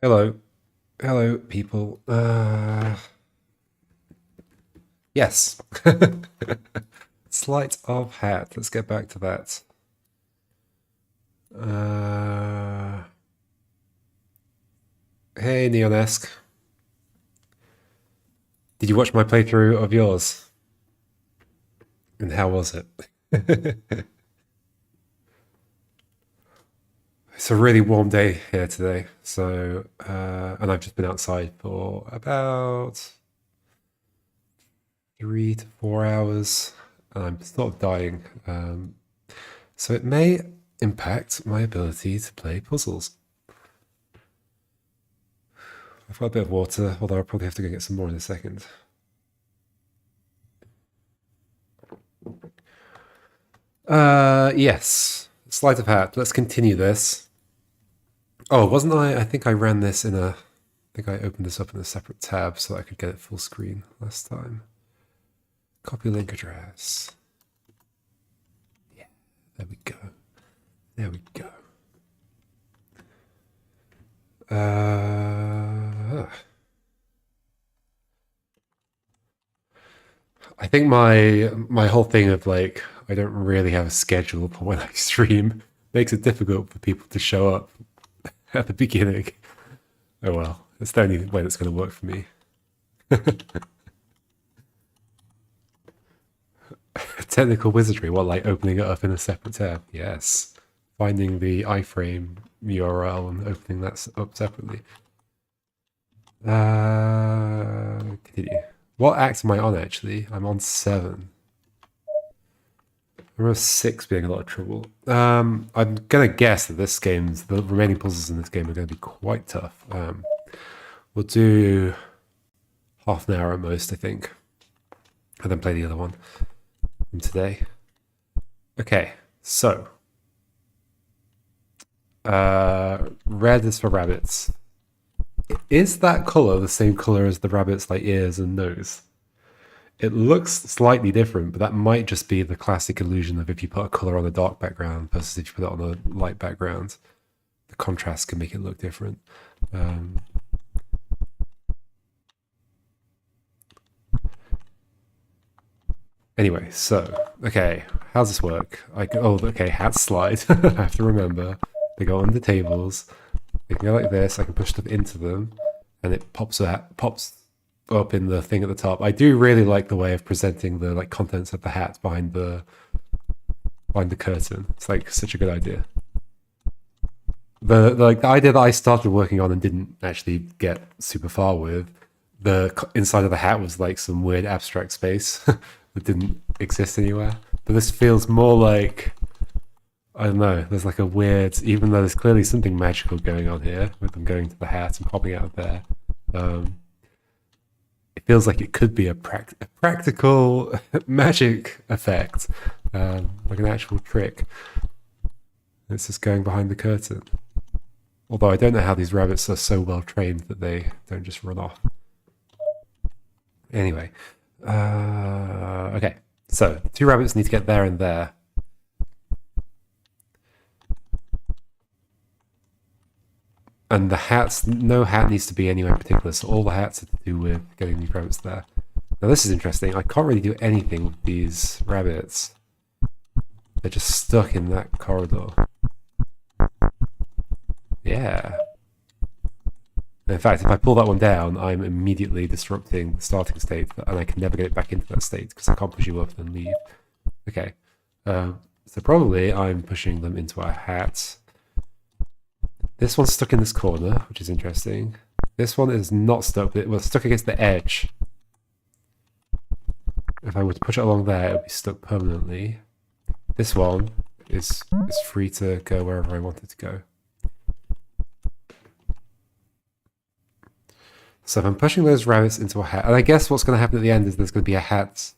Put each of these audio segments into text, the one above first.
Hello. Hello, people. Yes. Sleight of hat. Let's get back to that. Uh, hey, Neonesque. Did you watch my playthrough of yours? And how was it? It's a really warm day here today. And I've just been outside for about 3 to 4 hours. And I'm sort of dying. So it may impact my ability to play puzzles. I've got a bit of water, although I'll probably have to go get some more in a second. Yes. Sleight of hat. Let's continue this. Oh, wasn't I? I think I ran this in a. I think I opened this up in a separate tab so that I could get it full screen last time. Copy link address. Yeah, there we go. There we go. I think my whole thing of like I don't really have a schedule for when I stream makes it difficult for people to show up at the beginning. Oh well, it's the only way that's going to work for me. Technical wizardry, what, like opening it up in a separate tab? Yes. Finding the iframe URL and opening that up separately. Continue. What act am I on actually? I'm on 7. I remember 6 being a lot of trouble. I'm gonna guess that the remaining puzzles in this game are gonna be quite tough. We'll do half an hour at most, I think, and then play the other one from today. Okay, so red is for rabbits. Is that color the same color as the rabbit's like ears and nose? It looks slightly different, but that might just be the classic illusion of if you put a color on a dark background versus if you put it on a light background, the contrast can make it look different. Anyway, so okay, how's this work? Okay, hats slide. I have to remember they go under tables. They can go like this. I can push stuff into them, and it pops up in the thing at the top. I do really like the way of presenting the like contents of the hat behind the curtain. It's like such a good idea. The idea that I started working on and didn't actually get super far with, the inside of the hat was like some weird abstract space that didn't exist anywhere. But this feels more like, I don't know, there's like a weird, even though there's clearly something magical going on here with them going to the hat and popping out of there. It feels like it could be a practical magic effect, like an actual trick. It's just going behind the curtain. Although I don't know how these rabbits are so well trained that they don't just run off. Anyway, okay. So 2 rabbits need to get there and there. And the hats, no hat needs to be anywhere in particular, so all the hats are to do with getting these rabbits there. Now this is interesting. I can't really do anything with these rabbits. They're just stuck in that corridor. Yeah. In fact, if I pull that one down, I'm immediately disrupting the starting state, and I can never get it back into that state because I can't push you up and leave. Okay. So probably I'm pushing them into our hats. This one's stuck in this corner, which is interesting. This one is not stuck, but it was stuck against the edge. If I were to push it along there, it would be stuck permanently. This one is free to go wherever I want it to go. So if I'm pushing those rabbits into a hat, and I guess what's going to happen at the end is there's going to be a hat.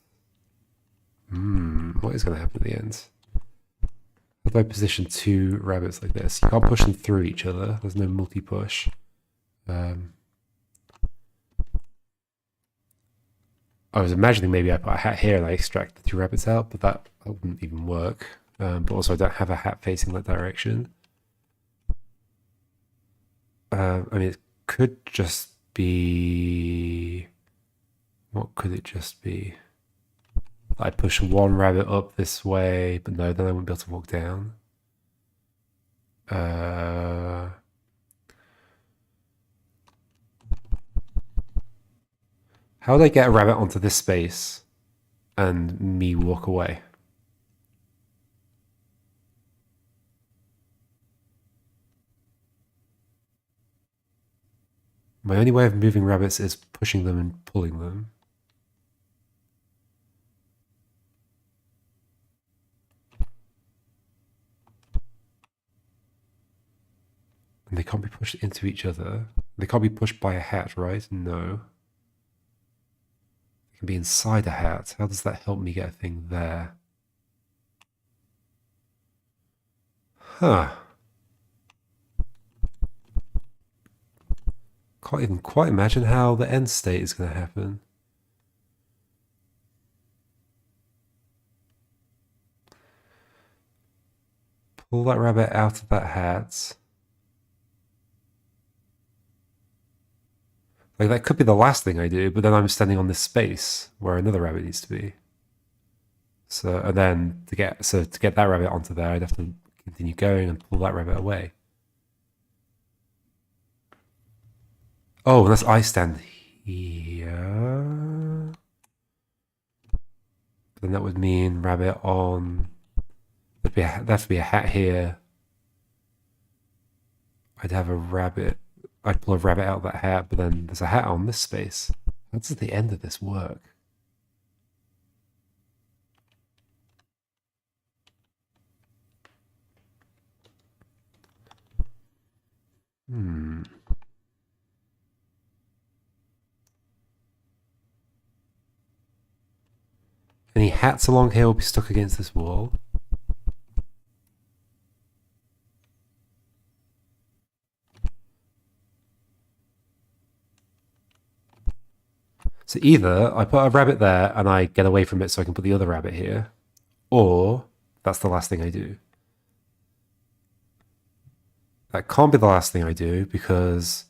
What is going to happen at the end? How do I position 2 rabbits like this? You can't push them through each other. There's no multi-push. I was imagining maybe I put a hat here and I extract the 2 rabbits out, but that wouldn't even work. But also I don't have a hat facing that direction. I mean, it's could just be... What could it just be? I push one rabbit up this way, but no, then I wouldn't be able to walk down. How would I get a rabbit onto this space and me walk away? My only way of moving rabbits is pushing them and pulling them. And they can't be pushed into each other. They can't be pushed by a hat, right? No. They can be inside a hat. How does that help me get a thing there? Huh. Can't even quite imagine how the end state is going to happen. Pull that rabbit out of that hat. Like, that could be the last thing I do, but then I'm standing on this space where another rabbit needs to be. So, and then to get that rabbit onto there, I'd have to continue going and pull that rabbit away. Oh, unless I stand here. Then that would mean rabbit on... There'd have to be a hat here. I'd have a rabbit... I'd pull a rabbit out of that hat, but then there's a hat on this space. How does the end of this work? Any hats along here will be stuck against this wall. So either I put a rabbit there and I get away from it so I can put the other rabbit here, or that's the last thing I do. That can't be the last thing I do because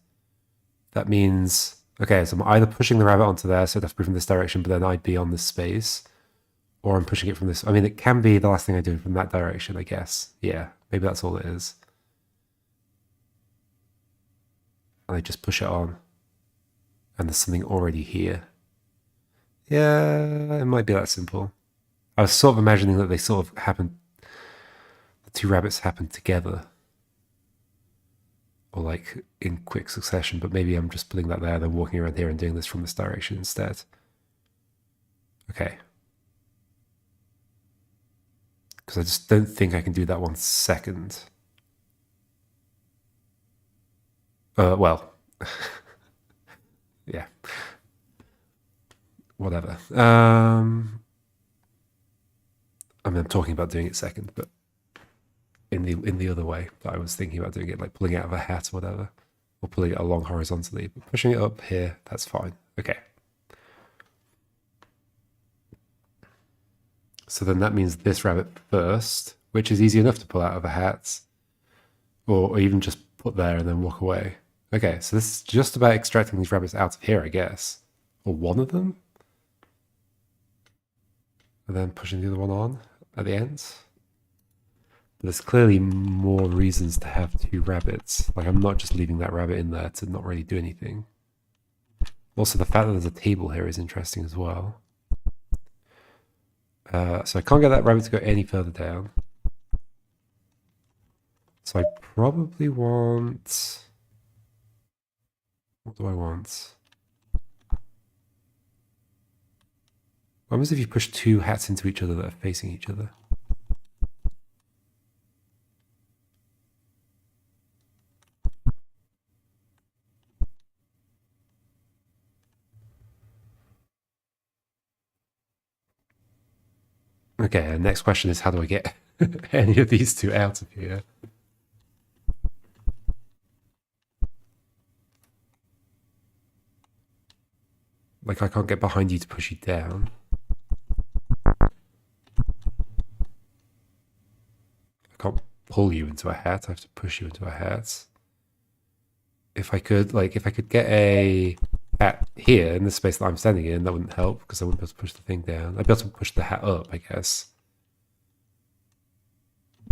that means, okay, so I'm either pushing the rabbit onto there, so it'd have to be from this direction, but then I'd be on this space, or I'm pushing it from this. I mean, it can be the last thing I do from that direction, I guess. Yeah, maybe that's all it is. And I just push it on. And there's something already here. Yeah, it might be that simple. I was sort of imagining that they sort of happen, the two rabbits happen together. Or like in quick succession, but maybe I'm just putting that there, then walking around here and doing this from this direction instead. Okay. Because I just don't think I can do that 1 second. Well... yeah, whatever. I mean, I'm talking about doing it second, but in the other way. But I was thinking about doing it like pulling it out of a hat or whatever, or pulling it along horizontally. But pushing it up here, that's fine. Okay. So then that means this rabbit first, which is easy enough to pull out of a hat, or even just put there and then walk away. Okay, so this is just about extracting these rabbits out of here, I guess. Or one of them. And then pushing the other one on at the end. But there's clearly more reasons to have 2 rabbits. Like, I'm not just leaving that rabbit in there to not really do anything. Also, the fact that there's a table here is interesting as well. So I can't get that rabbit to go any further down. So I probably want... What do I want? What happens if you push 2 hats into each other that are facing each other? Okay, and next question is how do I get any of these 2 out of here? Like, I can't get behind you to push you down. I can't pull you into a hat. I have to push you into a hat. if I could get a hat here in the space that I'm standing in, that wouldn't help because I wouldn't be able to push the thing down. I'd be able to push the hat up, I guess.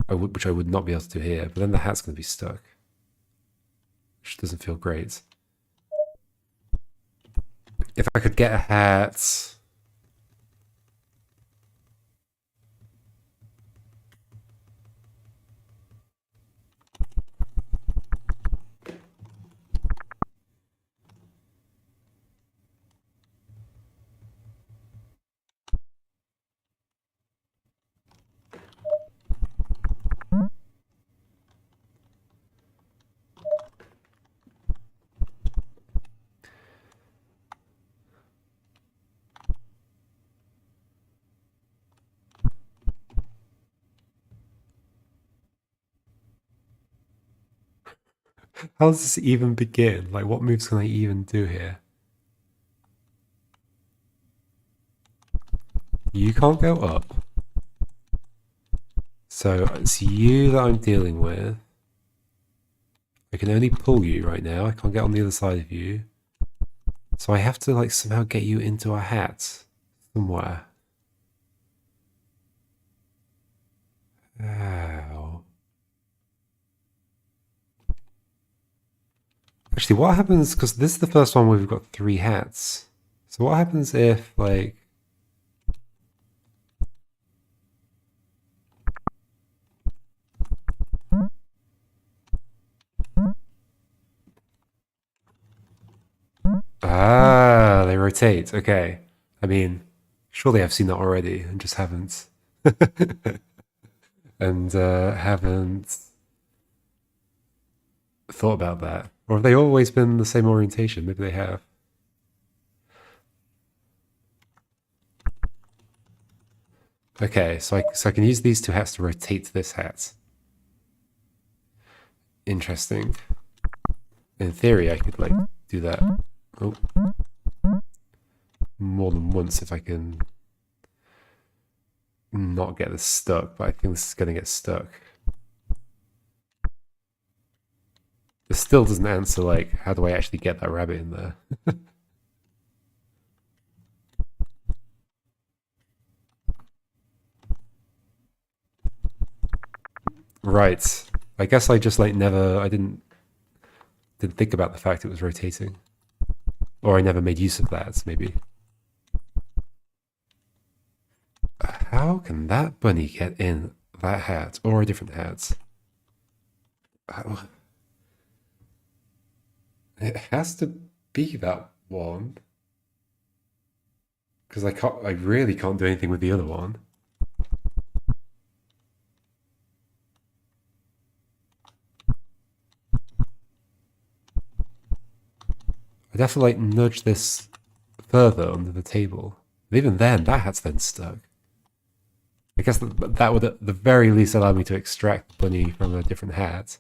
Which I would not be able to do here, but then the hat's going to be stuck, which doesn't feel great. If I could get a hat... How does this even begin? Like, what moves can I even do here? You can't go up. So it's you that I'm dealing with. I can only pull you right now. I can't get on the other side of you. So I have to like somehow get you into a hat somewhere. Ow. Actually, what happens, because this is the first one where we've got 3 hats. So what happens if, like... Ah, they rotate. Okay. I mean, surely I've seen that already and just haven't. And haven't thought about that. Or have they always been the same orientation? Maybe they have. Okay, so I can use these 2 hats to rotate this hat. Interesting. In theory, I could like do that. Oh, more than once if I can not get this stuck. But I think this is going to get stuck. This still doesn't answer like how do I actually get that rabbit in there. Right. I guess I just like I didn't think about the fact it was rotating. Or I never made use of that, maybe. How can that bunny get in that hat or a different hat? It has to be that one. Because I really can't do anything with the other one. I'd have to like nudge this further under the table. But even then, that hat's then stuck. I guess that would at the very least allow me to extract the bunny from a different hat.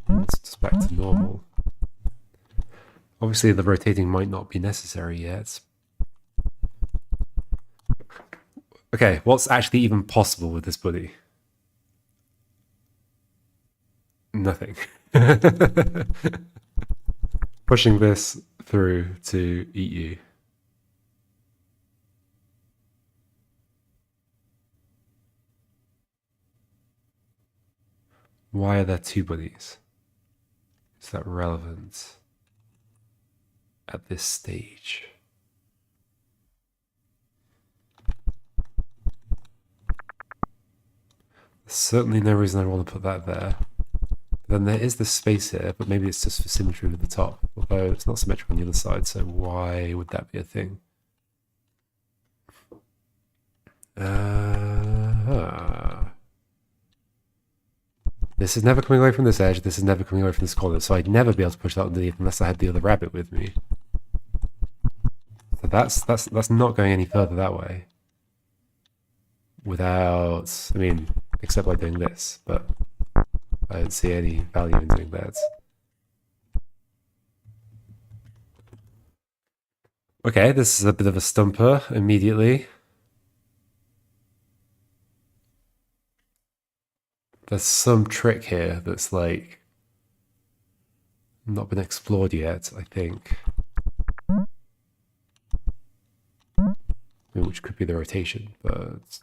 It's just back to normal. Obviously, the rotating might not be necessary yet. Okay, what's actually even possible with this buddy? Nothing. Pushing this through to eat you. Why are there 2 bunnies? Is that relevant at this stage? There's certainly no reason I want to put that there. But then there is this space here, but maybe it's just for symmetry with the top. Although it's not symmetric on the other side, so why would that be a thing? This is never coming away from this edge. This is never coming away from this corner. So I'd never be able to push that underneath unless I had the other rabbit with me. So that's not going any further that way. Without, I mean, except by doing this, but I don't see any value in doing that. Okay, this is a bit of a stumper immediately. There's some trick here that's like not been explored yet, I think. Which could be the rotation, but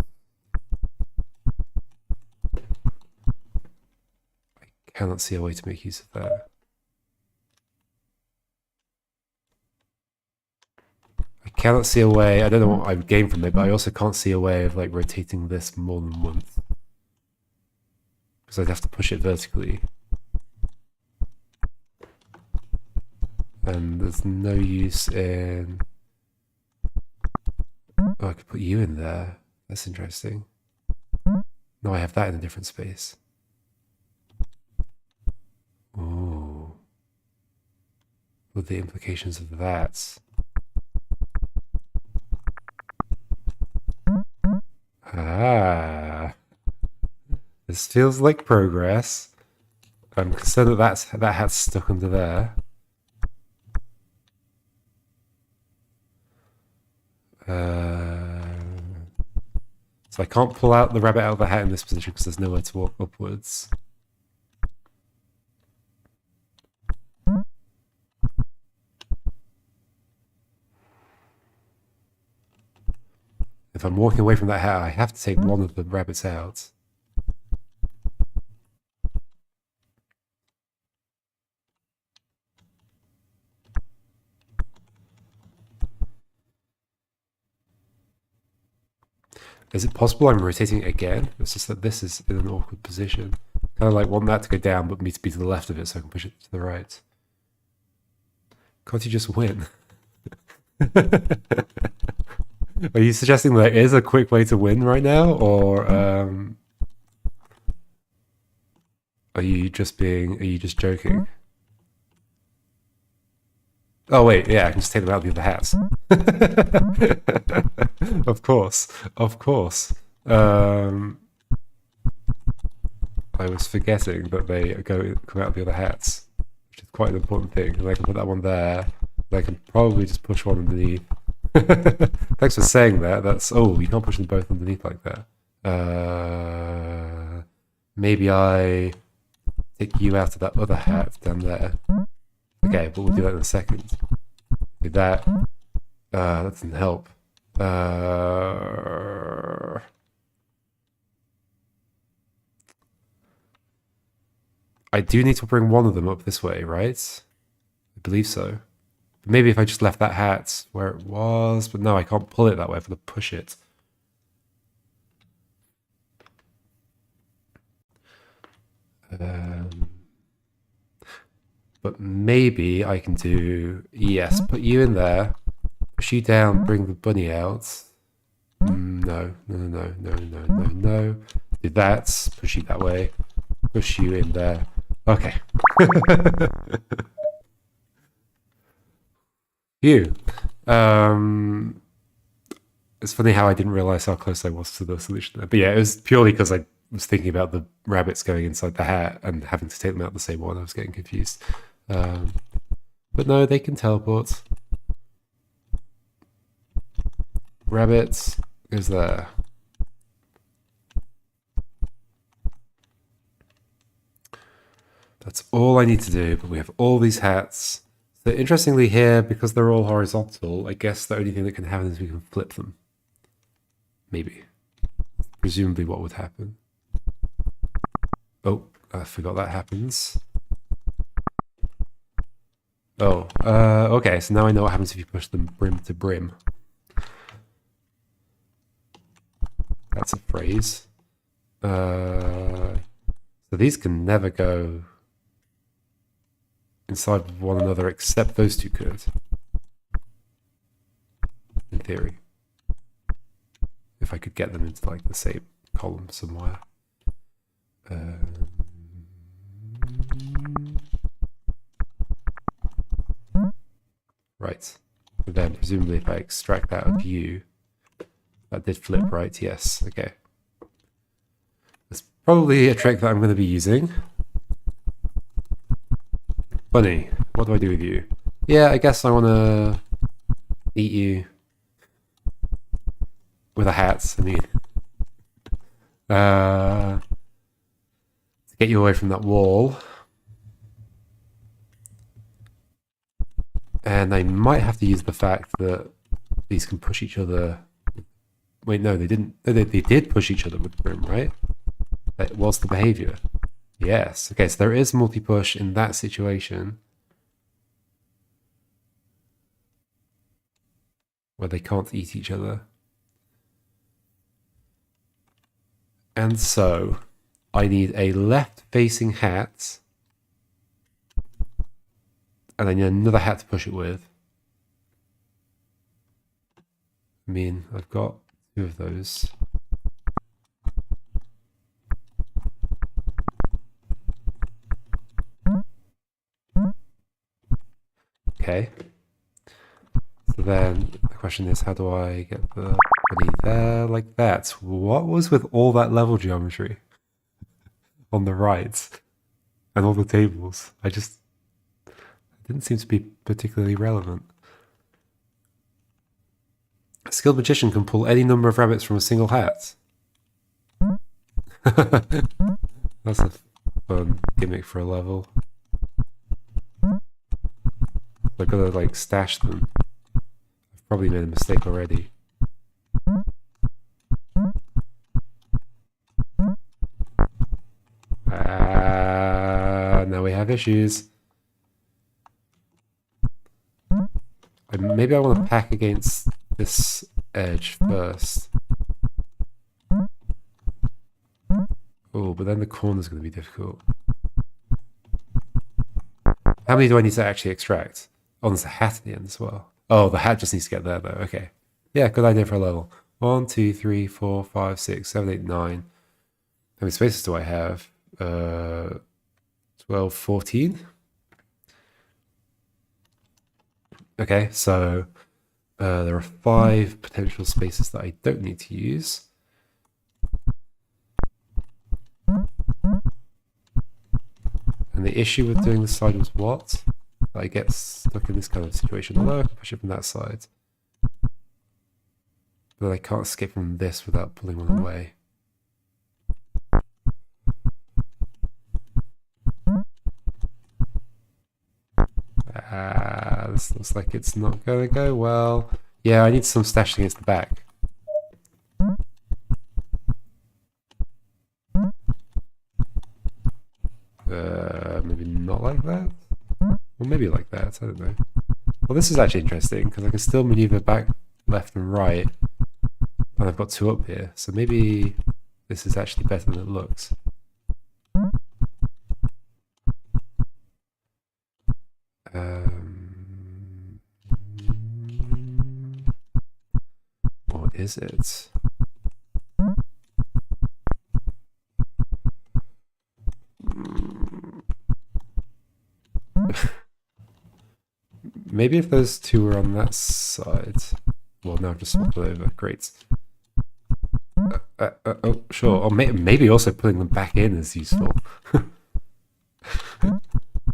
I cannot see a way to make use of that. I cannot see a way, I don't know what I've gained from it, but I also can't see a way of like rotating this more than once. Because I'd have to push it vertically. And there's no use in... Oh, I could put you in there. That's interesting. No, I have that in a different space. Ooh. What are the implications of that? Ah. This feels like progress. I'm concerned that that hat's stuck under there. So I can't pull out the rabbit out of the hat in this position because there's nowhere to walk upwards. If I'm walking away from that hat, I have to take one of the rabbits out. Is it possible I'm rotating it again? It's just that this is in an awkward position. Kind of like want that to go down, but me to be to the left of it so I can push it to the right. Can't you just win? Are you suggesting there is a quick way to win right now, or are you just joking? Oh wait, yeah, I can just take them out of the other hats. Of course, of course. I was forgetting that they come out of the other hats, which is quite an important thing. And I can put that one there. And I can probably just push one underneath. Thanks for saying that. Oh, you can't push them both underneath like that. Maybe I take you out of that other hat down there. Okay, but we'll do that in a second. Do that. That doesn't help. I do need to bring one of them up this way, right? I believe so. But maybe if I just left that hat where it was, but no, I can't pull it that way. I have to push it. But maybe I can do, yes, put you in there, push you down, bring the bunny out. No. Do that, push you that way, push you in there. Okay. You. It's funny how I didn't realize how close I was to the solution there. But yeah, it was purely because I was thinking about the rabbits going inside the hat and having to take them out the same one. I was getting confused. But no, they can teleport. Rabbits goes there. That's all I need to do, but we have all these hats. So interestingly here, because they're all horizontal, I guess the only thing that can happen is we can flip them. Maybe. Presumably what would happen. Oh, I forgot that happens. Oh, okay, so now I know what happens if you push them brim to brim. That's a phrase. So these can never go inside of one another except those two could. In theory. if I could get them into like the same column somewhere. Right. And then presumably if I extract that of you, that did flip, right? Yes. Okay. That's probably a trick that I'm going to be using. Bunny, what do I do with you? Yeah, I guess I want to eat you with a hat. I mean, to get you away from that wall. And I might have to use the fact that these can push each other. Wait, no, they didn't. They did push each other with the broom, right? What's the behavior? Yes. Okay, so there is multi-push in that situation where they can't eat each other. And so I need a left-facing hat, and I need another hat to push it with. I mean, I've got two of those. Okay. So then the question is, how do I get the bunny there like that? What was with all that level geometry on the right and all the tables? It didn't seem to be particularly relevant. A skilled magician can pull any number of rabbits from a single hat. That's a fun gimmick for a level. I've got to like stash them. I've probably made a mistake already. Now we have issues. Maybe I want to pack against this edge first. Oh, but then the corner's going to be difficult. How many do I need to actually extract? Oh, there's a hat at the end as well. Oh, the hat just needs to get there though. Okay. Yeah, good idea for a level. 1, 2, 3, 4, 5, 6, 7, 8, 9. How many spaces do I have? 12, 14. Okay, so there are 5 potential spaces that I don't need to use. And the issue with doing this side was what? I get stuck in this kind of situation. Although I can push it from that side. But I can't escape from this without pulling one away. This looks like it's not going to go well. Yeah, I need some stashed against the back. Maybe not like that? Or maybe like that, I don't know. Well, this is actually interesting, because I can still maneuver back, left and right. And I've got 2 up here, so maybe this is actually better than it looks. What is it? Maybe if those 2 were on that side. Well, now I've just swapped it over. Great. Oh, sure. Or maybe also putting them back in is useful.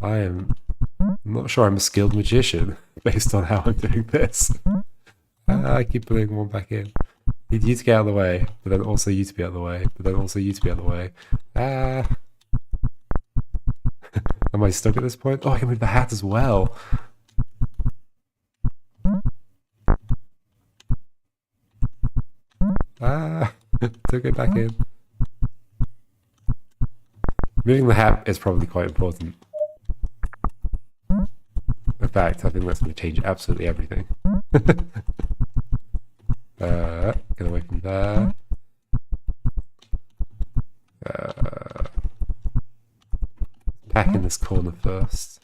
I am not sure I'm a skilled magician based on how I'm doing this. I keep putting one back in. Need you to get out of the way, but then also you to be out of the way, but then also you to be out of the way. Am I stuck at this point? Oh, I can move the hat as well. Took it back in. Moving the hat is probably quite important. In fact, I think that's going to change absolutely everything. Get away from there. Pack in this corner first.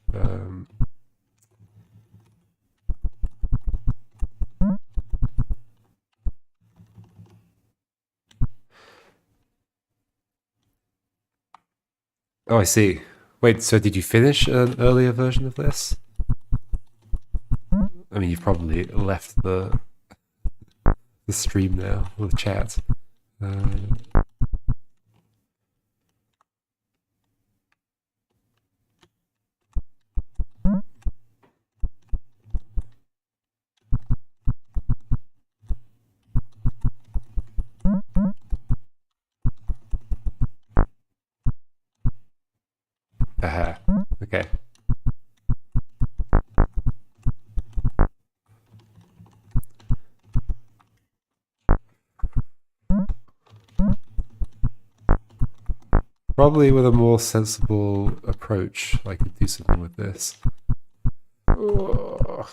Oh, I see. Wait, so did you finish an earlier version of this? I mean, you've probably left the stream now, or the chat. Uh, aha. Okay. Probably with a more sensible approach, I could do something with this. Ugh.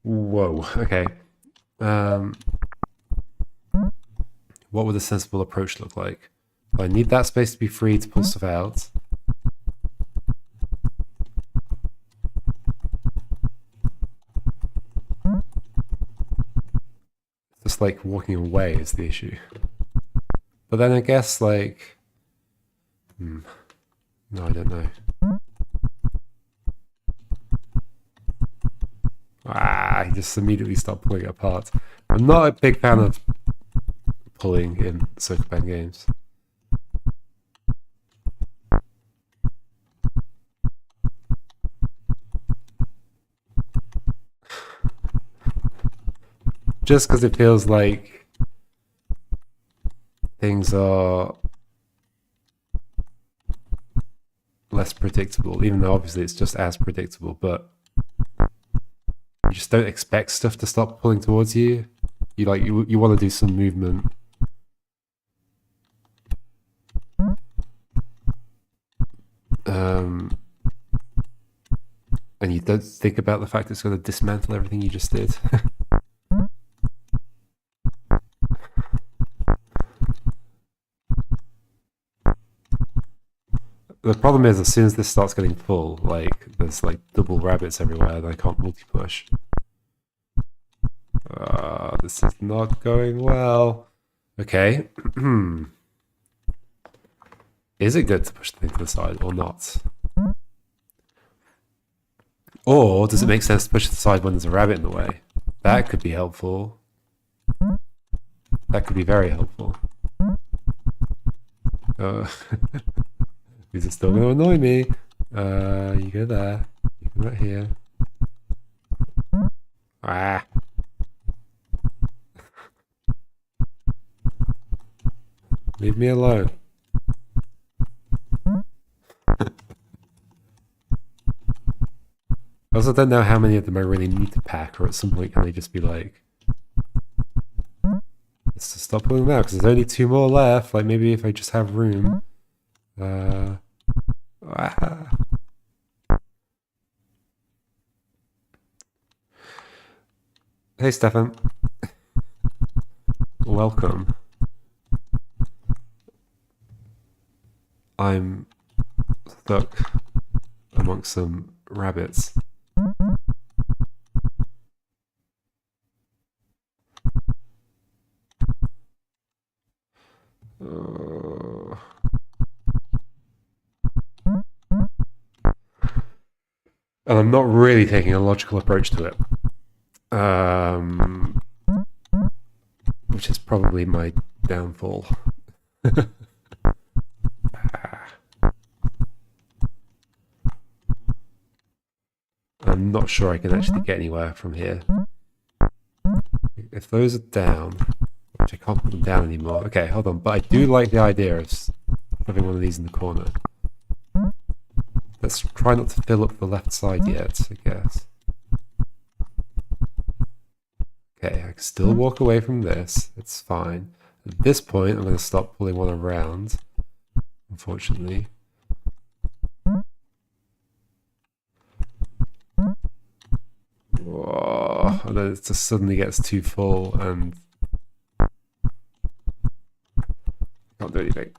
Whoa, okay. What would a sensible approach look like? I need that space to be free to pull stuff out. Just like walking away is the issue. But then I guess like... no, I don't know. He just immediately stopped pulling it apart. I'm not a big fan of pulling in circle band games. Just because it feels like things are less predictable, even though obviously it's just as predictable, but you just don't expect stuff to stop pulling towards you. You want to do some movement. And you don't think about the fact it's going to dismantle everything you just did. The problem is, as soon as this starts getting full, like, there's like double rabbits everywhere and I can't multi-push. This is not going well. Okay. Is it good to push the thing to the side or not? Or does it make sense to push it to the side when there's a rabbit in the way? That could be helpful. That could be very helpful. These are still going to annoy me. You go there. You come right here. Leave me alone. I also don't know how many of them I really need to pack, or at some point can they just be like, let's just stop pulling them out, because there's only 2 more left. Like, maybe if I just have room. Hey, Stefan. Welcome. I'm stuck amongst some rabbits. And I'm not really taking a logical approach to it. Which is probably my downfall. I'm not sure I can actually get anywhere from here. If those are down, which I can't put them down anymore. Okay, hold on. But I do like the idea of having one of these in the corner. Let's try not to fill up the left side yet, I guess. Okay, I can still walk away from this. It's fine. At this point, I'm going to stop pulling one around, unfortunately. Whoa, and then it just suddenly gets too full and can't do anything.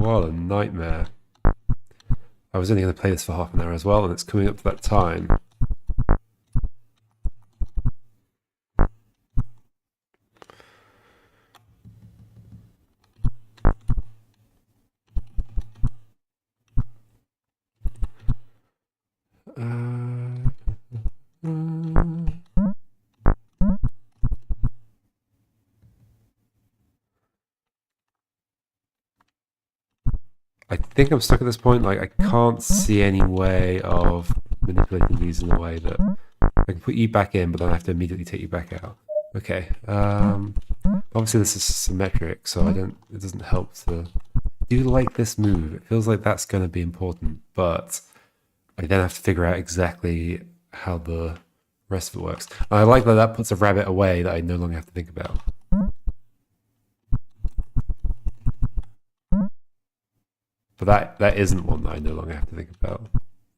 What a nightmare. I was only going to play this for half an hour as well, and it's coming up to that time. I think I'm stuck at this point. Like, I can't see any way of manipulating these in a way that I can put you back in, but then I have to immediately take you back out. Okay. Obviously this is symmetric, so it doesn't help to do like this move. It feels like that's going to be important, but I then have to figure out exactly how the rest of it works. And I like that that puts a rabbit away that I no longer have to think about. But that isn't one that I no longer have to think about.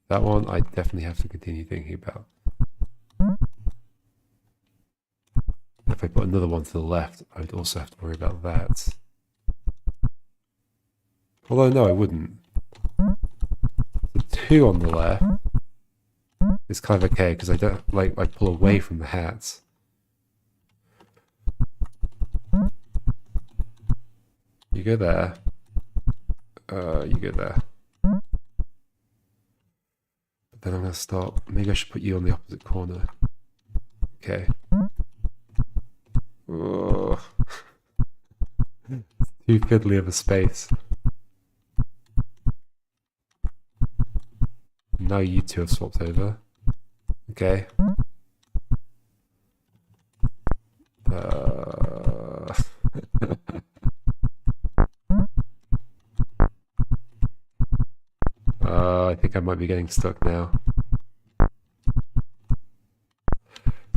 That one I definitely have to continue thinking about. If I put another one to the left, I would also have to worry about that. Although no, I wouldn't. The 2 on the left is kind of okay because I don't I pull away from the hats. You go there. You go there. But then I'm going to stop. Maybe I should put you on the opposite corner. Okay. Oh. Too fiddly of a space. Now you two have swapped over. Okay. I think I might be getting stuck now.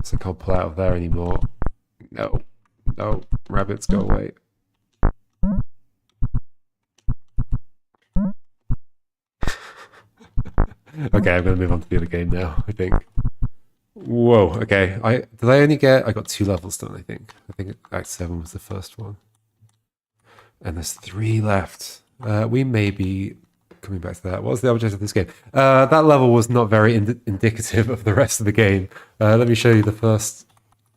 So I can't pull out of there anymore. No. No. Rabbits, go away. Okay, I'm going to move on to the other game now, I think. Whoa, okay. I got 2 levels done, I think. I think Act 7 was the first one. And there's 3 left. We may be coming back to that. What was the object of this game? That level was not very indicative of the rest of the game. Let me show you the first,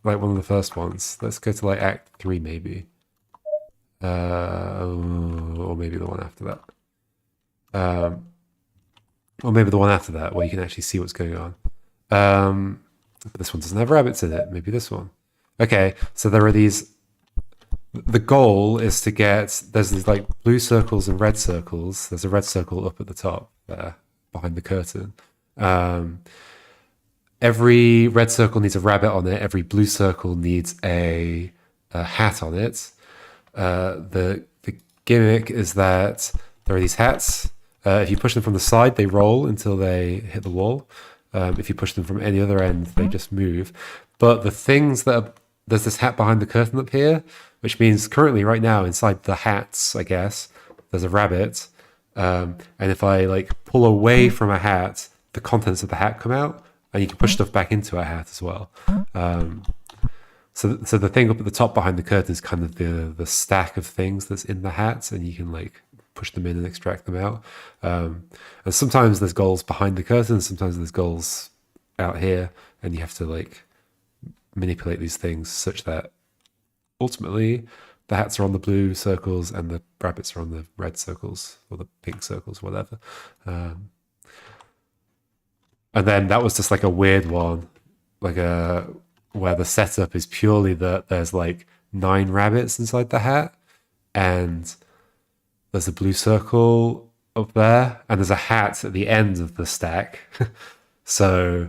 one of the first ones. Let's go to Act 3 maybe. Or maybe the one after that. Or maybe the one after that, where you can actually see what's going on. But this one doesn't have rabbits in it. Maybe this one. Okay, so there are these... The goal is to get... There's these blue circles and red circles. There's a red circle up at the top there, behind the curtain. Every red circle needs a rabbit on it. Every blue circle needs a hat on it. The gimmick is that there are these hats. If you push them from the side, they roll until they hit the wall. If you push them from any other end, they just move. But the things that are... There's this hat behind the curtain up here, which means currently, right now, inside the hats, I guess, there's a rabbit. And if I pull away from a hat, the contents of the hat come out, and you can push stuff back into a hat as well. So the thing up at the top behind the curtain is kind of the stack of things that's in the hats, and you can push them in and extract them out. And sometimes there's goals behind the curtain, sometimes there's goals out here, and you have to manipulate these things such that ultimately the hats are on the blue circles and the rabbits are on the red circles or the pink circles, whatever. And then that was just a weird one, where the setup is purely that there's 9 rabbits inside the hat, and there's a blue circle up there, and there's a hat at the end of the stack. So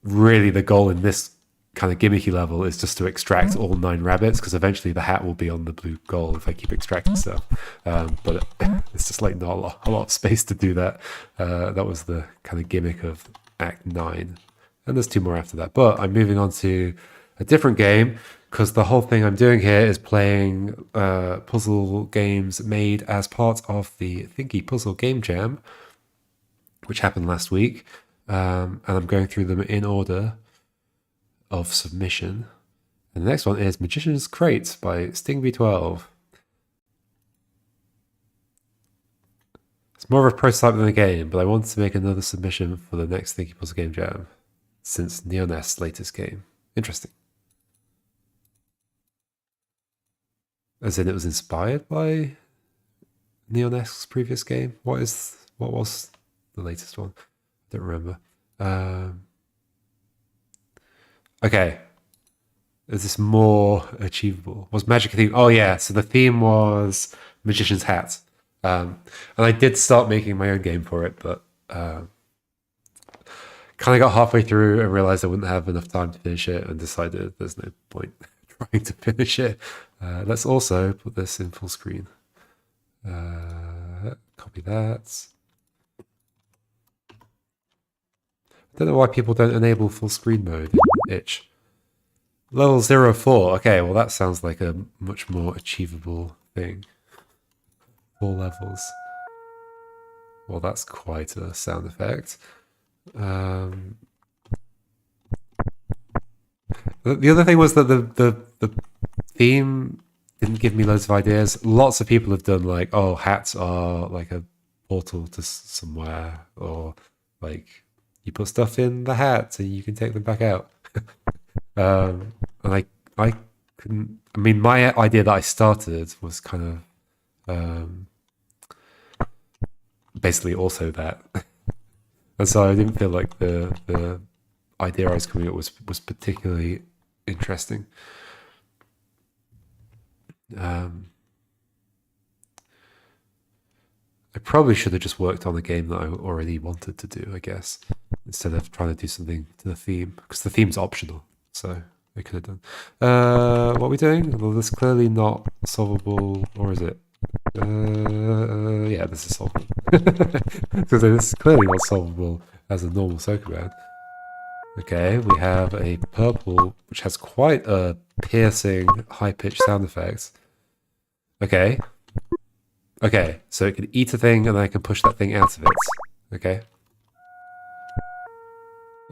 really the goal in this kind of gimmicky level is just to extract all 9 rabbits, because eventually the hat will be on the blue goal if I keep extracting stuff. But it's just not a lot of space to do that. That was the kind of gimmick of Act 9. And there's 2 more after that. But I'm moving on to a different game, because the whole thing I'm doing here is playing puzzle games made as part of the Thinky Puzzle Game Jam, which happened last week. And I'm going through them in order of submission. And the next one is Magician's Crate by Sting V12. It's more of a prototype than a game, but I wanted to make another submission for the next Thinky Puzzle Game Jam since Neonest's latest game. Interesting. As in, it was inspired by Neonest's previous game. What was the latest one? I don't remember. Okay. Is this more achievable? Was Magic a theme? Oh yeah, so the theme was Magician's Hat. And I did start making my own game for it, but kind of got halfway through and realized I wouldn't have enough time to finish it and decided there's no point trying to finish it. Let's also put this in full screen. Copy that. I don't know why people don't enable full screen mode in itch. Level 04. Okay, well that sounds like a much more achievable thing. 4 levels. Well, that's quite a sound effect. The other thing was that the theme didn't give me loads of ideas. Lots of people have done like, oh, hats are like a portal to somewhere, or like you put stuff in the hat and you can take them back out. And I couldn't. I mean, my idea that I started was kind of basically also that, and so I didn't feel like the idea I was coming up was particularly interesting. I probably should have just worked on a game that I already wanted to do, I guess, instead of trying to do something to the theme, because the theme's optional, so I could have done. What are we doing? Well, this is clearly not solvable, or is it? Yeah, this is solvable. Because this is clearly not solvable as a normal Sokoban. Okay, we have a purple, which has quite a piercing, high-pitched sound effect. Okay. Okay, so it can eat a thing and then I can push that thing out of it. Okay.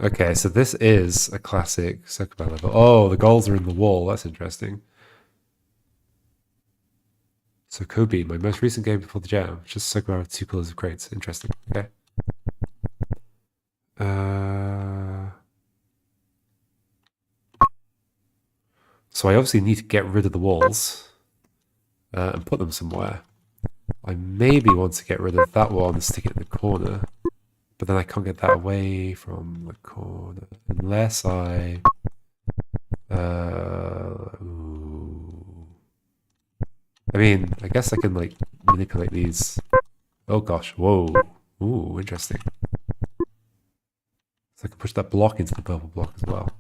Okay, so this is a classic Sokoban level. Oh, the goals are in the wall. That's interesting. So Kobe, my most recent game before the jam, just Sokoban with 2 pillars of crates. Interesting. Okay. So I obviously need to get rid of the walls and put them somewhere. I maybe want to get rid of that one and stick it in the corner, but then I can't get that away from the corner unless I. I mean, I guess I can like manipulate these. Oh gosh! Whoa! Ooh, interesting. So I can push that block into the purple block as well.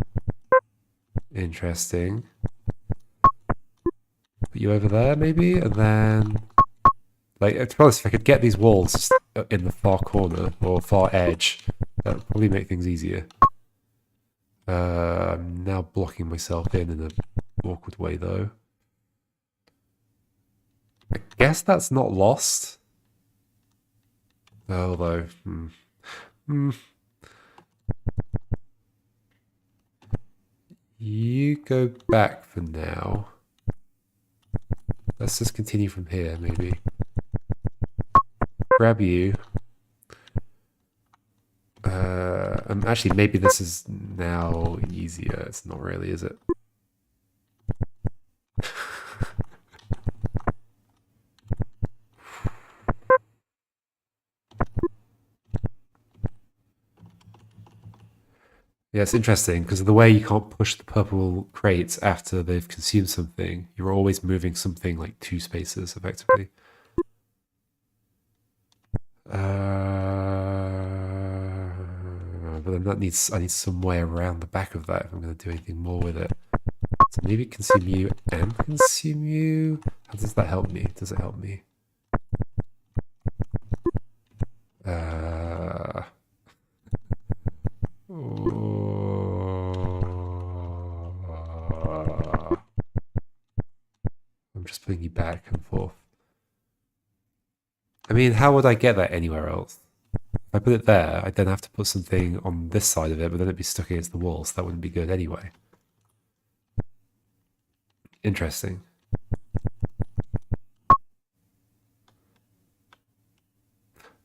Interesting. Put you over there, maybe, and then. Like, to be honest, if I could get these walls in the far corner or far edge, that would probably make things easier. I'm now blocking myself in an awkward way, though. I guess that's not lost. Although, You go back for now. Let's just continue from here, maybe. Grab you. And actually, maybe this is now easier. It's not really, is it? Yeah, it's interesting because of the way you can't push the purple crates after they've consumed something. You're always moving something like 2 spaces, effectively. But then I need some way around the back of that if I'm going to do anything more with it. So maybe consume you and consume you. How does that help me? Does it help me? I'm just putting you back and forth. I mean, how would I get that anywhere else? If I put it there, I'd then have to put something on this side of it, but then it'd be stuck against the wall, so that wouldn't be good anyway. Interesting.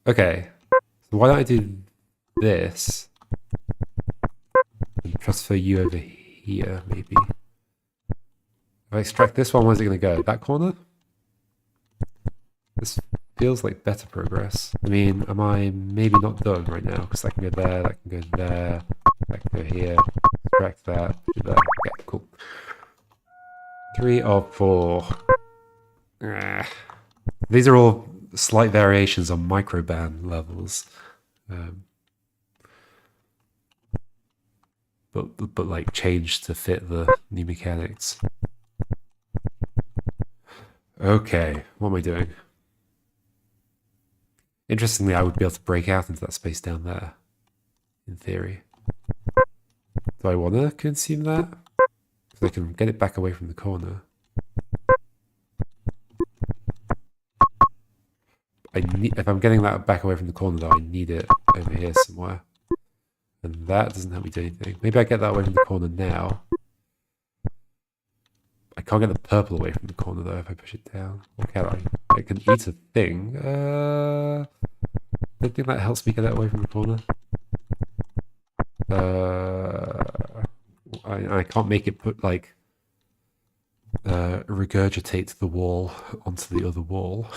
Okay, so why don't I do this and transfer you over here, maybe? If I extract this one, where's it going to go? That corner? This feels like better progress. I mean, am I maybe not done right now? Because that can go there, that can go there, that can go here. Extract that, do that. Okay, cool. 3 of 4. These are all slight variations on microband levels. But like changed to fit the new mechanics. Okay, what am I doing? Interestingly, I would be able to break out into that space down there, in theory. Do I want to consume that? So I can get it back away from the corner. If I'm getting that back away from the corner, though, I need it over here somewhere. And that doesn't help me do anything. Maybe I get that away from the corner now. I can't get the purple away from the corner, though, if I push it down. Or can I? I can eat a thing. I don't think that helps me get it away from the corner. I can't make it put, like, regurgitate the wall onto the other wall.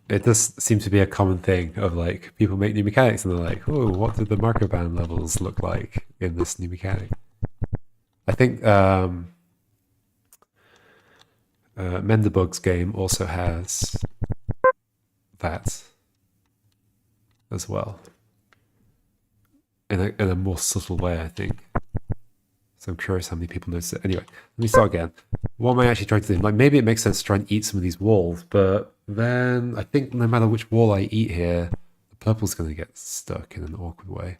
It does seem to be a common thing of like people make new mechanics and they're like, oh, what did the microband levels look like in this new mechanic? I think Menderbug's game also has that as well. In a more subtle way, I think. So I'm curious how many people notice it. Anyway, let me start again. What am I actually trying to do? Like, maybe it makes sense to try and eat some of these walls, but then I think no matter which wall I eat here, the purple's going to get stuck in an awkward way.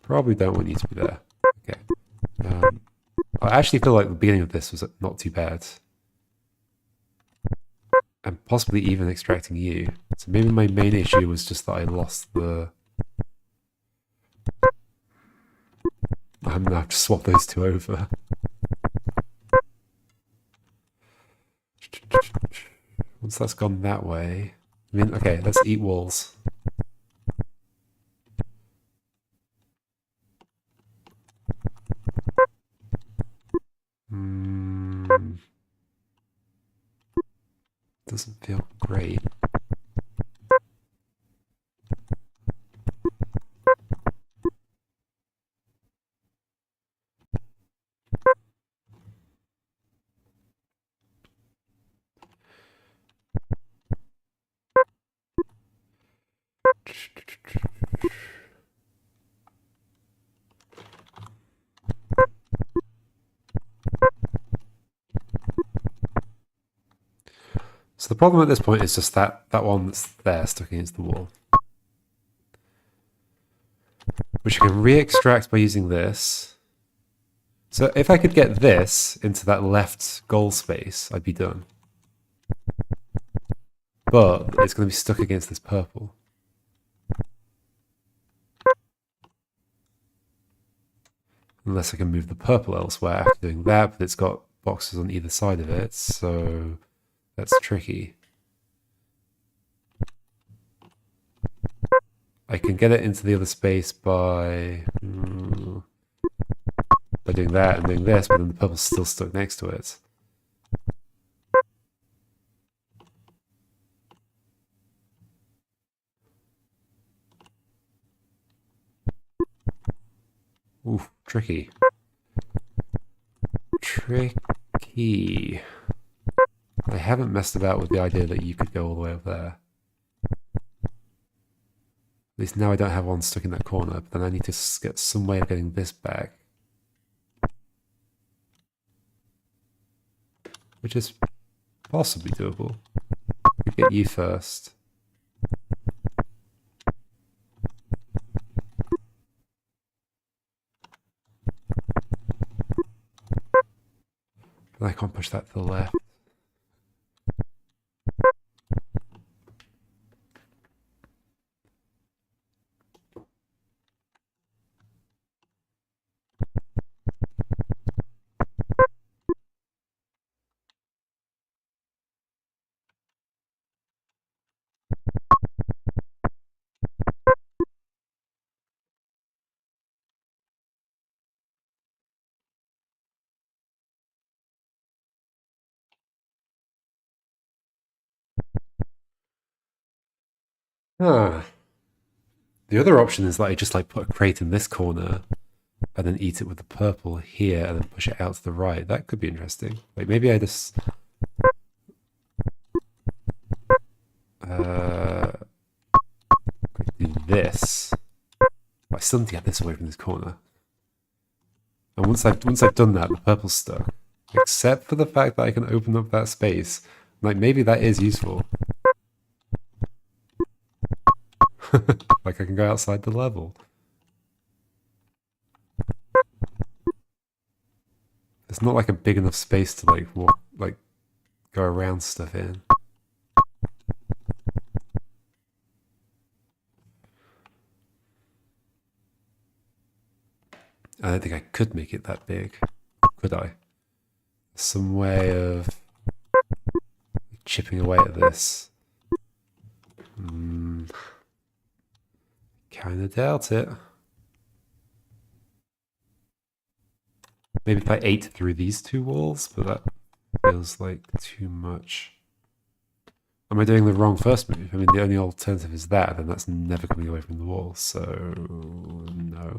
Probably don't want you to be there. Okay. I actually feel like the beginning of this was not too bad. And possibly even extracting you. So maybe my main issue was just that I lost the... I'm going to have to swap those two over. Once that's gone that way... I mean, okay, let's eat walls. Doesn't feel great. So the problem at this point is just that one that's there stuck against the wall. Which I can re-extract by using this. So if I could get this into that left goal space, I'd be done. But it's going to be stuck against this purple. Unless I can move the purple elsewhere after doing that, but it's got boxes on either side of it, so that's tricky. I can get it into the other space by doing that and doing this, but then the purple's still stuck next to it. Ooh, tricky. Tricky. I haven't messed about with the idea that you could go all the way up there. At least now I don't have one stuck in that corner, but then I need to get some way of getting this back. Which is possibly doable. We get you first. But I can't push that to the left. Ah. The other option is like just like put a crate in this corner and then eat it with the purple here and then push it out to the right. That could be interesting. Like maybe I just do this. But I still need to get this away from this corner. And once I've done that, the purple's stuck. Except for the fact that I can open up that space. Like maybe that is useful. Like I can go outside the level. It's not like a big enough space to like walk, like go around stuff in. I don't think I could make it that big, could I? Some way of chipping away at this. Kinda doubt it. Maybe if I ate through these two walls, but that feels like too much. Am I doing the wrong first move? I mean, the only alternative is that, and that's never coming away from the wall, so no.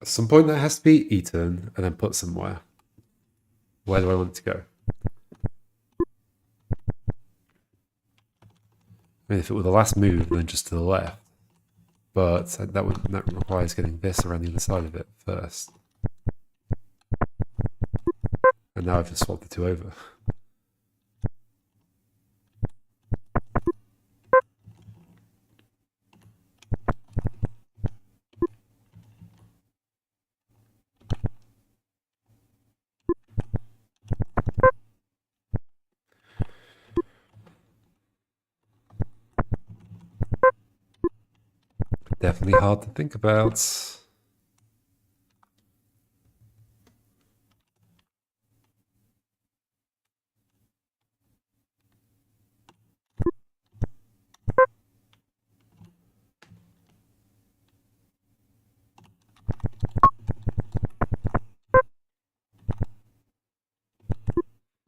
At some point that has to be eaten and then put somewhere. Where do I want it to go? I mean, if it were the last move, then just to the left. But that requires getting this around the other side of it first. And now I've just swapped the two over. Definitely hard to think about.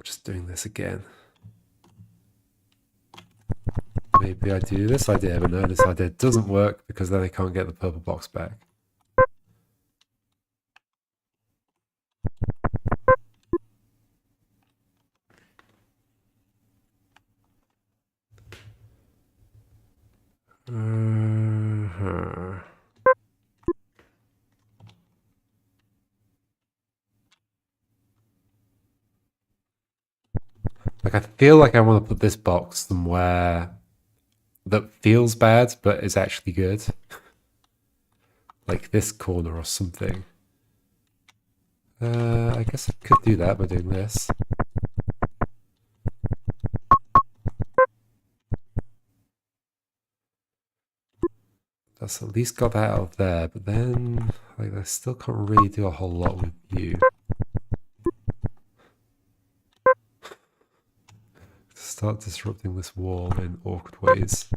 Just doing this again. Maybe I do this idea, but no, this idea doesn't work because then I can't get the purple box back. Like I feel like I want to put this box somewhere that feels bad but is actually good. Like this corner or something. I guess I could do that by doing this. That's at least got that out of there, but then like I still can't really do a whole lot with you. Start disrupting this wall in awkward ways.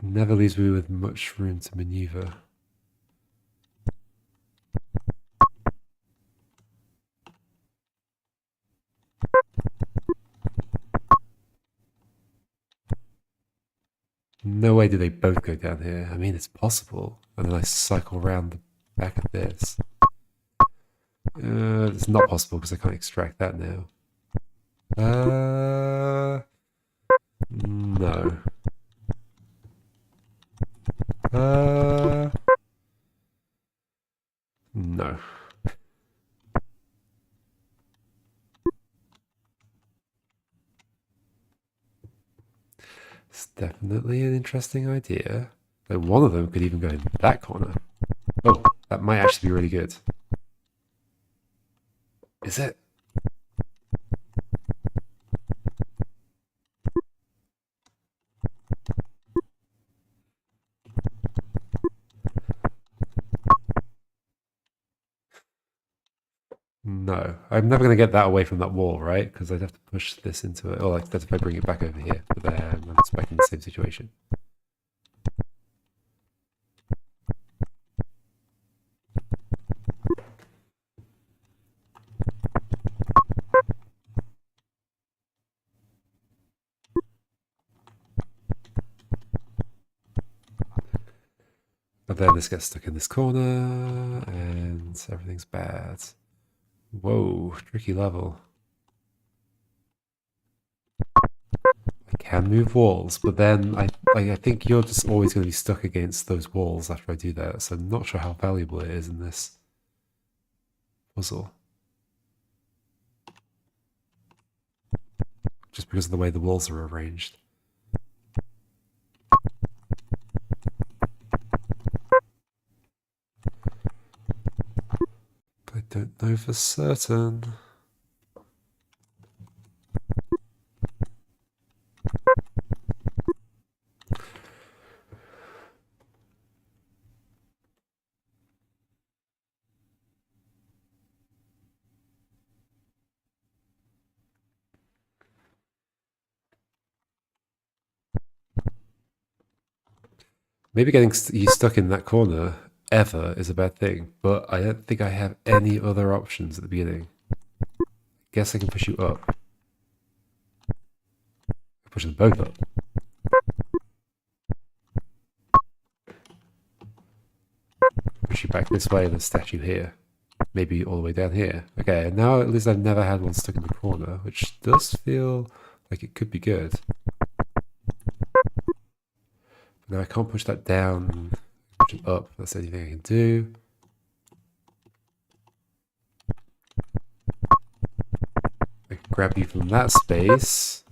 Never leaves me with much room to maneuver. No way do they both go down here. I mean, it's possible. And then I cycle around the back of this. It's not possible because I can't extract that now. No. No. It's definitely an interesting idea. Like one of them could even go in that corner. Oh, that might actually be really good. Is it? No. I'm never going to get that away from that wall, right? Because I'd have to push this into it. Or like that's if I bring it back over here. But then I'm just back in the same situation. But then this gets stuck in this corner, and everything's bad. Whoa, tricky level. I can move walls, but then I think you're just always going to be stuck against those walls after I do that, so I'm not sure how valuable it is in this puzzle. Just because of the way the walls are arranged. I don't know for certain. Maybe getting you stuck in that corner ever is a bad thing, but I don't think I have any other options at the beginning. Guess I can push you up. Push them both up. Push you back this way and the statue here. Maybe all the way down here. Okay, now at least I've never had one stuck in the corner, which does feel like it could be good. But now I can't push that down. Push it up. That's the only thing I can do. I can grab you from that space.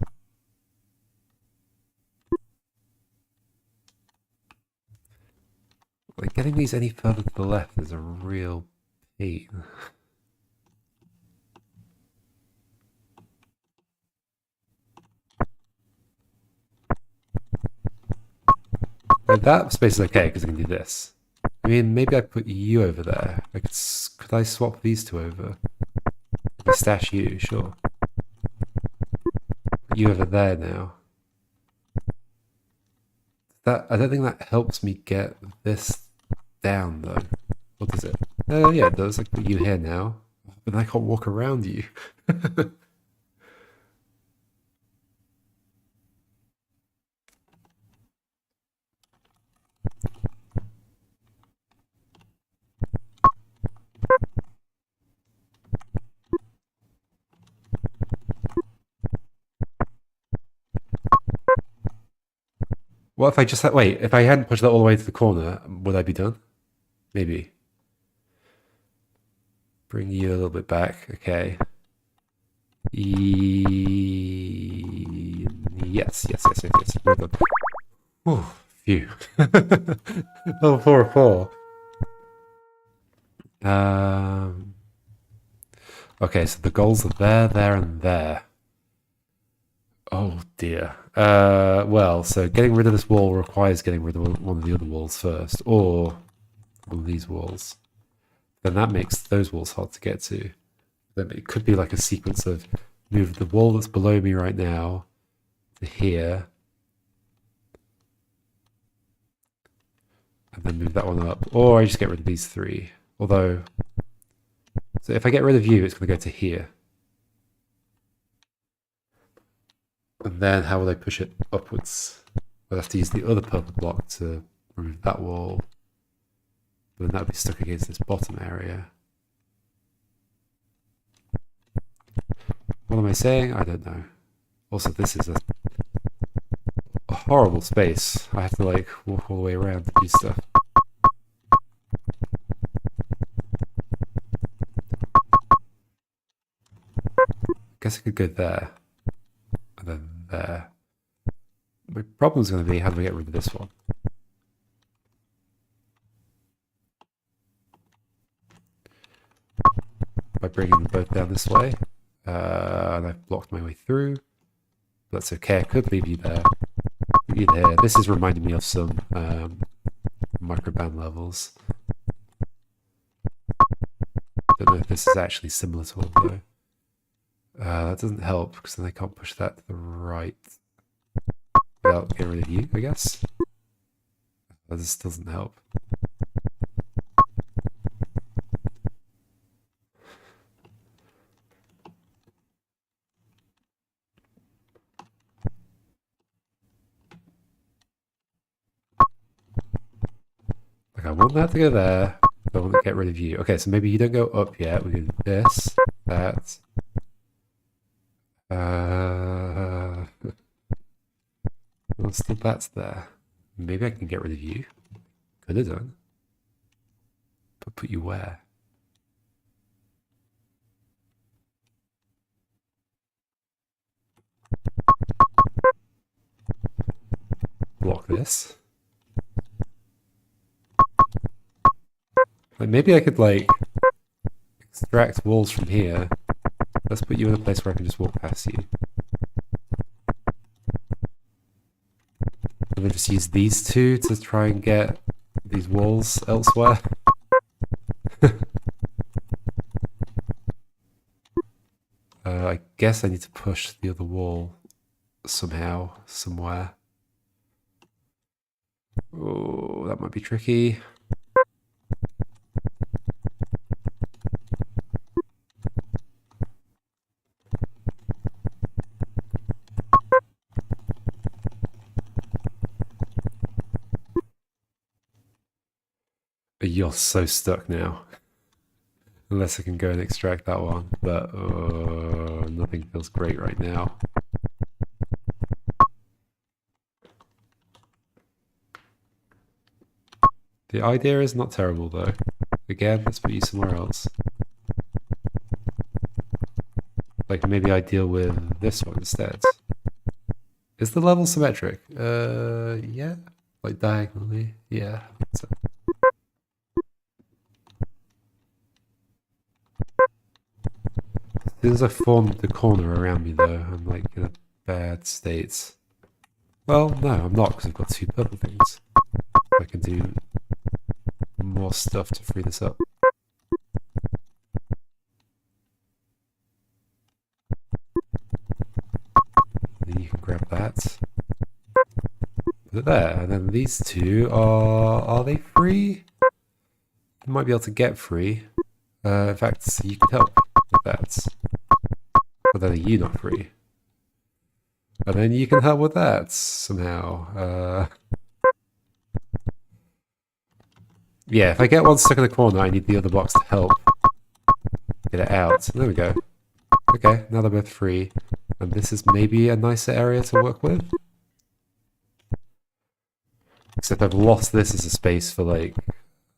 Like getting these any further to the left is a real pain. Like that space is okay because I can do this. I mean, maybe I put you over there. Could I swap these two over? I stash you, sure. Put you over there now. I don't think that helps me get this down though. What does it? Yeah, it does. I can put you here now. But I can't walk around you. What if I just had, wait, if I hadn't pushed that all the way to the corner, would I be done? Maybe. Bring you a little bit back, okay. Yes. Well done. Oh, phew. Level 4 of 4. Okay, so the goals are there, and there. Oh dear. Well, so getting rid of this wall requires getting rid of one of the other walls first, or one of these walls. Then that makes those walls hard to get to. Then it could be like a sequence of move the wall that's below me right now to here, and then move that one up, or I just get rid of these three. Although, so if I get rid of you, it's going to go to here. And then how will I push it upwards? I'll have to use the other purple block to remove that wall. But then that would be stuck against this bottom area. What am I saying? I don't know. Also, this is a horrible space. I have to like walk all the way around to do stuff. Guess I could go there. And then there. My problem is going to be how do I get rid of this one? By bringing them both down this way. And I've blocked my way through. That's okay, I could leave you there. Leave you there. This is reminding me of some microband levels. Don't know if this is actually similar to one though. That doesn't help because then I can't push that to the right without getting rid of you, I guess. That just doesn't help. Like I want that to go there. I want to get rid of you. Okay, so maybe you don't go up yet. We do this, that. Well, still that's there. Maybe I can get rid of you. Could have done. But put you where? Block this. Like maybe I could like extract walls from here. Let's put you in a place where I can just walk past you. And then just use these two to try and get these walls elsewhere. I guess I need to push the other wall somehow, somewhere. Oh, that might be tricky. You're so stuck now. Unless I can go and extract that one. But nothing feels great right now. The idea is not terrible though. Again, let's put you somewhere else. Like maybe I deal with this one instead. Is the level symmetric? Yeah. Like diagonally? Yeah. So. As soon as I formed the corner around me though, I'm like in a bad state. Well, no, I'm not because I've got two purple things. I can do more stuff to free this up. Then you can grab that. Put it there, and then these two are they free? You might be able to get free. In fact, you can help with that. But then are you not free? And then you can help with that somehow. Yeah, if I get one stuck in the corner, I need the other box to help get it out. There we go. Okay, now they're both free. And this is maybe a nicer area to work with. Except I've lost this as a space for like...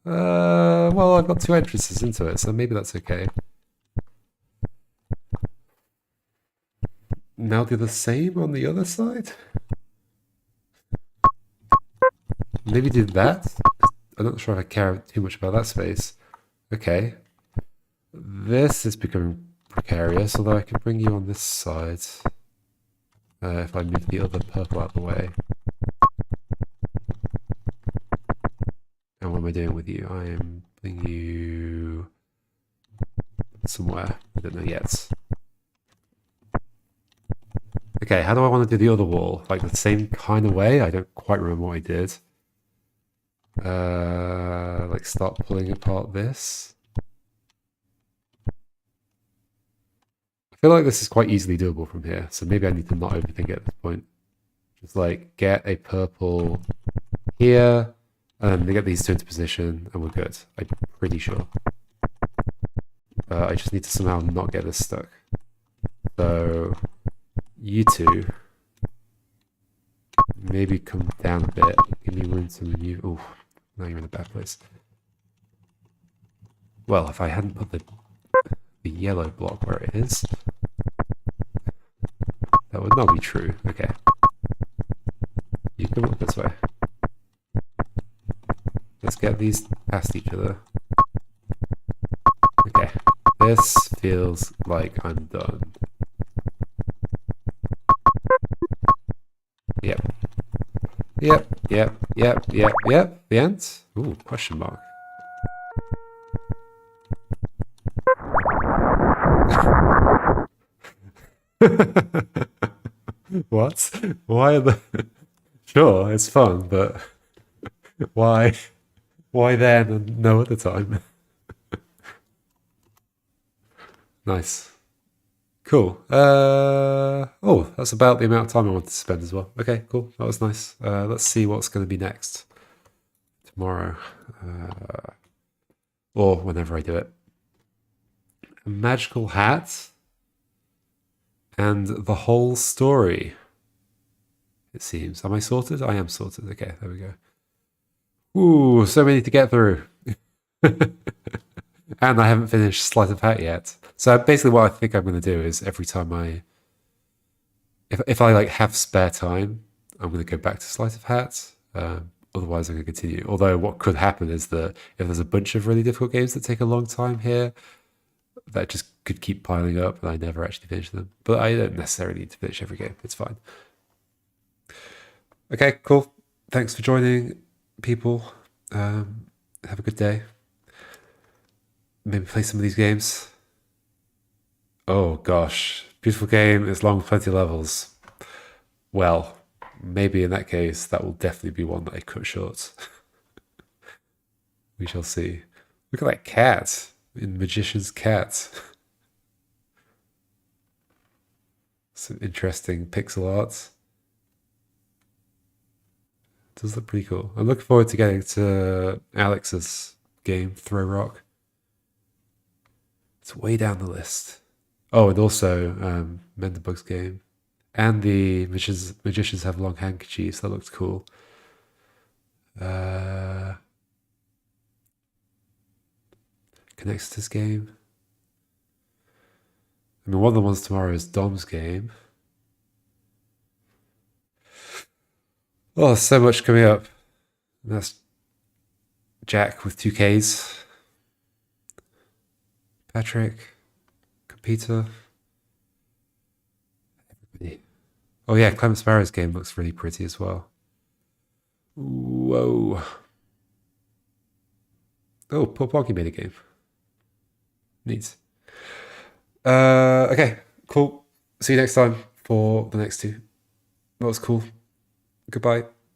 well, I've got two entrances into it, so maybe that's okay. Now do the same on the other side? Maybe do that? I'm not sure if I care too much about that space. Okay. This is becoming precarious, although I can bring you on this side. If I move the other purple out of the way. And what am I doing with you? I am putting you somewhere. I don't know yet. Okay, how do I want to do the other wall? Like the same kind of way? I don't quite remember what I did. Like start pulling apart this. I feel like this is quite easily doable from here, so maybe I need to not overthink it at this point. Just like get a purple here, and then get these two into position, and we're good. I'm pretty sure. I just need to somehow not get this stuck. So you two maybe come down a bit. Give me room to maneuver. Oh, now you're in a bad place. Well, if I hadn't put the yellow block where it is, that would not be true. Okay. You can look this way. Let's get these past each other. Okay. This feels like I'm done. Yep. Yep. The end? Ooh, question mark. What? Why are the... Sure, it's fun, but why? Why then and no other time? Nice. Cool. Oh, that's about the amount of time I wanted to spend as well. Okay, cool. That was nice. Let's see what's going to be next tomorrow, or whenever I do it. A magical hat and the whole story. It seems. Am I sorted? I am sorted. Okay, there we go. Ooh, so many to get through. And I haven't finished Sleight of Hat yet. So basically what I think I'm going to do is every time if I like have spare time, I'm going to go back to Sleight of Hat. Otherwise I'm going to continue. Although what could happen is that if there's a bunch of really difficult games that take a long time here, that just could keep piling up and I never actually finish them. But I don't necessarily need to finish every game. It's fine. Okay, cool. Thanks for joining, people. Have a good day. Maybe play some of these games. Oh gosh, beautiful game. It's long, plenty of levels. Well, maybe in that case, that will definitely be one that I cut short. We shall see. Look at that cat in Magician's Cat. Some interesting pixel art. It does look pretty cool. I'm looking forward to getting to Alex's game, Throw Rock. It's way down the list. Oh, and also Mend the Bugs game. And the magicians have long handkerchiefs. That looks cool. Connects to this game. I mean, one of the ones tomorrow is Dom's game. Oh, so much coming up. And that's Jack with 2Ks. Patrick. Peter. Everybody. Oh yeah, Clement Sparrow's game looks really pretty as well. Whoa. Oh, Paul Pocky made a game. Neat. Okay, cool. See you next time for the next two. That was cool. Goodbye.